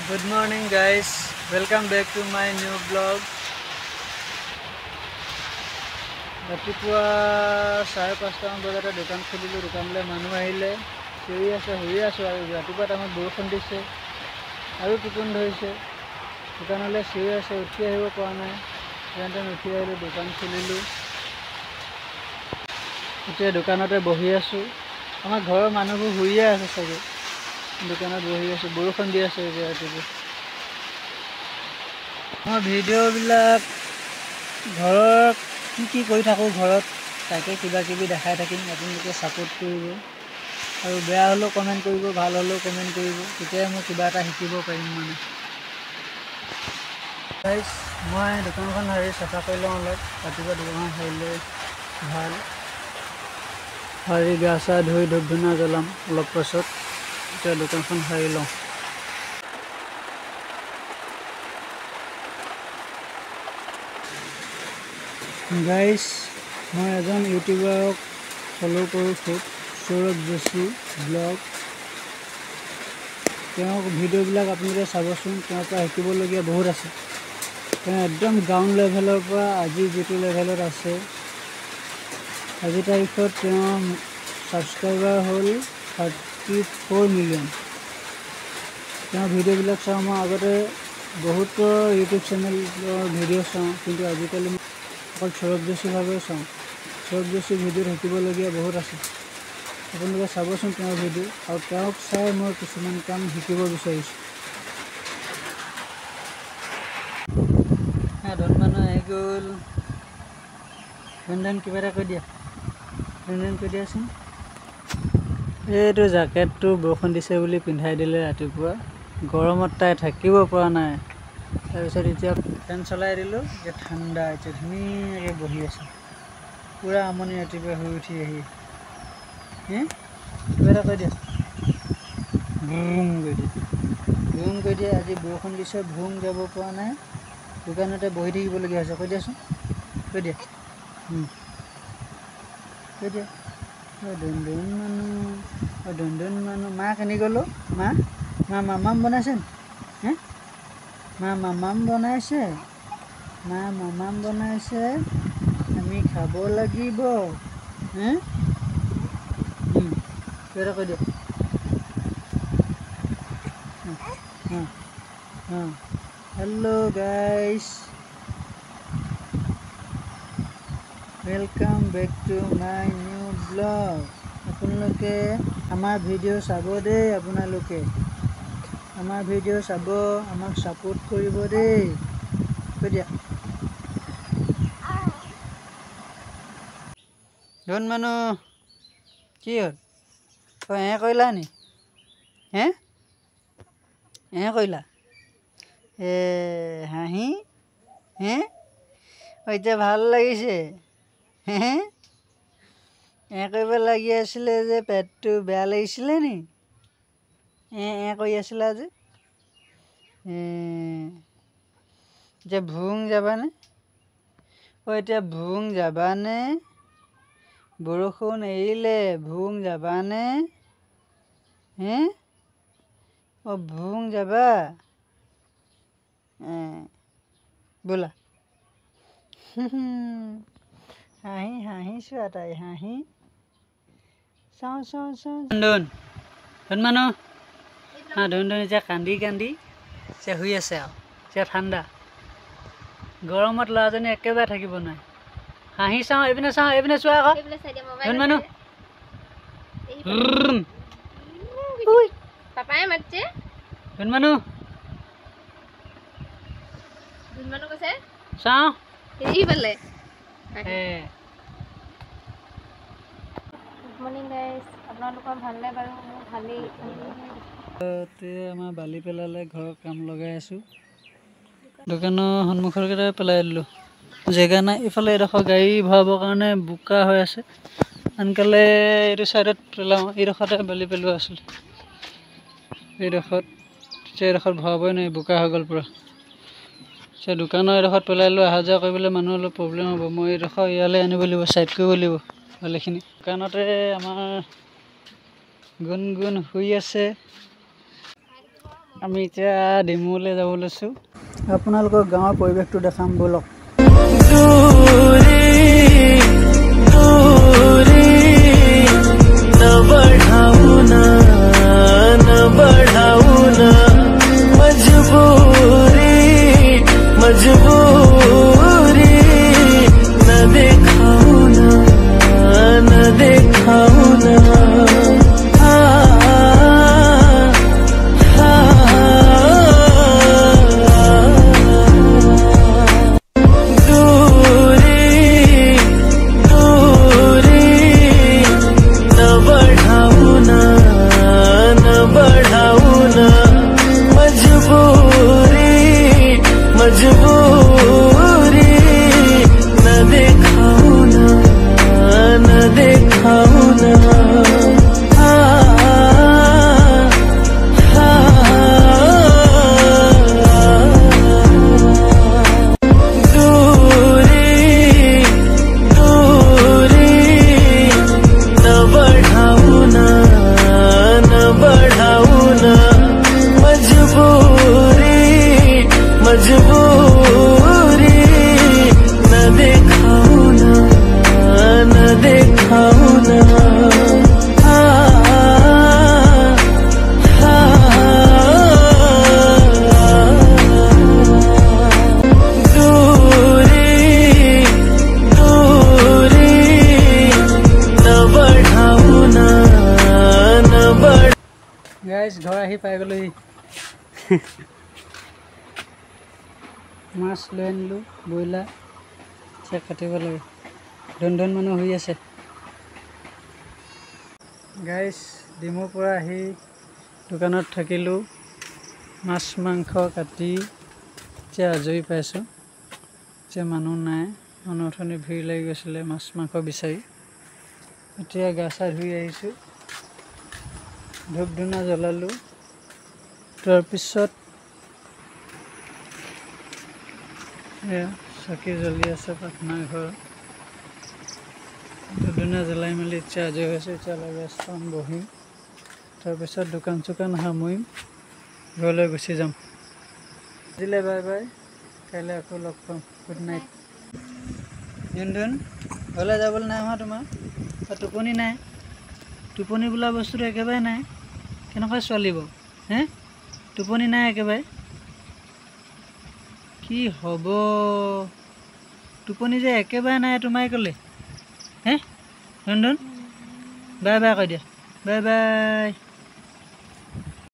Good morning guys, welcome back to my new vlog. ৰাতিপুৱা 5:30 বজাতে দোকান খুলিলোঁ। দোকানলৈ মানুহ আহিলে, চিঞৰি আছে, শুই আছোঁ আৰু ৰাতিপুৱা টাইমত বৰষুণ দিছে আৰু টোপনি ধৰিছে। দোকানলৈ চিঞৰি আছে, উঠি আহিব পৰা নাই। যেন উঠি আহিলোঁ, দোকান খুলিলোঁ। এতিয়া দোকানতে বহি আছোঁ। আমাৰ ঘৰৰ মানুহবোৰ শুইয়ে আছে চাগে, দোকানত বহি আছোঁ। বৰষুণ দি আছে এতিয়া ৰাতিপুৱা। মই ভিডিঅ'বিলাক ঘৰত কি কৰি থাকোঁ, ঘৰত তাকে কিবা কিবি দেখাই থাকিম। আপোনালোকে ছাপোৰ্ট কৰিব আৰু বেয়া হ'লেও কমেণ্ট কৰিব, ভাল হ'লেও কমেণ্ট কৰিব, তেতিয়াই মই কিবা এটা শিকিব পাৰিম মানে। গাইজ, মই দোকানখন চাফা কৰি লওঁ অলপ। ৰাতিপুৱা দোকানখন সাৰিলে ভাল। সাৰি গা চা ধুই ধূপ ধূনা জ্বলাম অলপ পাছত। এতিয়া দোকানখন সাৰি লওঁ। গাইজ, মই এজন ইউটিউবাৰক ফ'ল' কৰোঁ, খুব সৌৰভ যোশী ব্লগ। তেওঁৰ ভিডিঅ'বিলাক আপোনালোকে চাবচোন, তেওঁৰ পৰা শিকিবলগীয়া বহুত আছে। তেওঁ একদম গ্ৰাউণ্ড লেভেলৰ পৰা আজি যিটো লেভেলত আছে, আজিৰ তাৰিখত তেওঁৰ ছাবস্ক্ৰাইবাৰ হ'ল 34 মিলিয়ন। তেওঁৰ ভিডিঅ'বিলাক চাওঁ। মই আগতে বহুতো ইউটিউব চেনেলৰ ভিডিঅ' চাওঁ, কিন্তু আজিকালি অকল সৌৰভ যোশীভাৱে চাওঁ। সৌৰভ যোশীৰ ভিডিঅ'ত শিকিবলগীয়া বহুত আছে। আপোনালোকে চাবচোন তেওঁৰ ভিডিঅ', আৰু তেওঁক চাই মই কিছুমান কাম শিকিব বিচাৰিছোঁ। ধন মানুহ আহি গ'ল। ধন কিবা এটা কৈ দিয়া, ধন কৈ দিয়াচোন। এইটো জেকেটটো বৰষুণ দিছে বুলি পিন্ধাই দিলে ৰাতিপুৱা। গৰমত তাই থাকিব পৰা নাই। তাৰপিছত এতিয়া ফেন চলাই দিলোঁ, এতিয়া ঠাণ্ডা। এতিয়া ধুনীয়াকৈ বহি আছে, পূৰা আমনি ৰাতিপুৱা শুই উঠি আহি। কিবা এটা কৈ দিয়া, ভ্ৰুম কৈ দিয়া, ভ্ৰুম কৈ দিয়া। আজি বৰষুণ দিছে, ভ্ৰুম যাব পৰা নাই, দোকানতে বহি থাকিবলগীয়া হৈছে। কৈ দিয়াচোন, কৈ দিয়া, কৈ দিয়া। ধন মানুহ, ধন মানুহ। মা কেনি গ'লো? মা মামাম বনাইছে নি? মা মামাম বনাইছে, মা মামাম বনাইছে, আমি খাব লাগিব। কিবা এটা কৈ দিয়া। Hello' guys, welcome back to my new blog. আপোনালোকে আমাৰ ভিডিঅ' চাব দেই। আপোনালোকে আমাৰ ভিডিঅ' চাব, আমাক ছাপোৰ্ট কৰিব দেই। কৈ দিয়া। ধন মানুহ কি হ'ল? কৰিলা নি? কৰিলা? হাঁহি এতিয়া ভাল লাগিছে। কৰিব লাগি আছিলে যে, পেটটো বেয়া লাগিছিলে নি? কৰি আছিলা যে। এতিয়া ভুং যাবানে? এতিয়া ভুং যাবানে? বৰষুণ এৰিলে ভুং যাবানে? ভুং যাবা? বোলা। হাঁহিছোঁ তাই, হাঁহি চাওঁ। ধন মানুহ ধন এতিয়া কান্দি এতিয়া শুই আছে আৰু। এতিয়া ঠাণ্ডা, গৰমত ল'ৰাজনী একেবাৰে থাকিব নোৱাৰে। হাঁহি চাওঁ, এইপিনে চোৱা আকৌ। ধন মানুহ পাপাই মাতিছে। ধন মানুহ কৈছে চাওঁ। গুড মৰ্ণিং গাইজ, আপোনালোকৰ ভালনে বাৰু? মোৰ ভালেই। আমাৰ বালি পেলালে, ঘৰৰ কাম লগাই আছোঁ। দোকানৰ সন্মুখৰকেইটাই পেলাই দিলোঁ, জেগা নাই। ইফালে এডোখৰ গাড়ী ভৰাবৰ কাৰণে বোকা হৈ আছে। আনকালে এইটো ছাইডত পেলাওঁ, এইডোখৰতে বালি পেলোৱা আছিলে। এইডোখৰত ভৰাবই নোৱাৰি, বোকা হৈ গ'ল পূৰা। এতিয়া দোকানৰ এডোখৰত পেলাই লৈ অহা যোৱা কৰিবলৈ মানুহৰ অলপ প্ৰব্লেম হ'ব। মই এইডোখৰ ইয়ালৈ আনিব লাগিব, ছাইড কৰিব লাগিব বালিখিনি। দোকানতে আমাৰ গুণগুণ শুই আছে। আমি এতিয়া ডিমুলৈ যাব লৈছোঁ আপোনালোকৰ গাঁৱৰ পৰিৱেশটো দেখাম বলক গাইজ ঘৰ আহি পাই গ'লোহি মাছ লৈ আনিলোঁ ব্ৰইলাৰ চেক কাটিব লাগে ধন মানুহ হৈ আছে গাইজ ডিমুৰ পৰা আহি দোকানত থাকিলোঁ মাছ মাংস কাটি এতিয়া আজৰি পাইছোঁ এতিয়া মানুহ নাই মানুহ অথনি ভিৰ লাগি গৈছিলে মাছ মাংস বিচাৰি এতিয়া গা চা ধুই আহিছোঁ ধূপ ধূনা জ্বলালোঁ তাৰপিছত চাকি জ্বলি আছে প্ৰাৰ্থনা ঘৰ ধূপ ধূনা জ্বলাই মেলি এতিয়া আজৰি হৈছে এতিয়া ৰেষ্টুৰেণ্ট বহিম তাৰপিছত দোকান চোকান সামৰিম ঘৰলৈ গুচি যাম আজিলৈ বাই বাই কাইলৈ আকৌ লগ পাম গুড নাইট জোন ঘৰলৈ যাবলৈ নাই অহা তোমাৰ টোপনি নাই টোপনি বোলা বস্তুটো একেবাৰে নাই কেনেকৈ চলিব হে টোপনি নাই একেবাৰে কি হ'ব টোপনি যে একেবাৰে নাই তোমাই ক'লে হে ধন বাই বাই কৈ দিয়া বাই বাই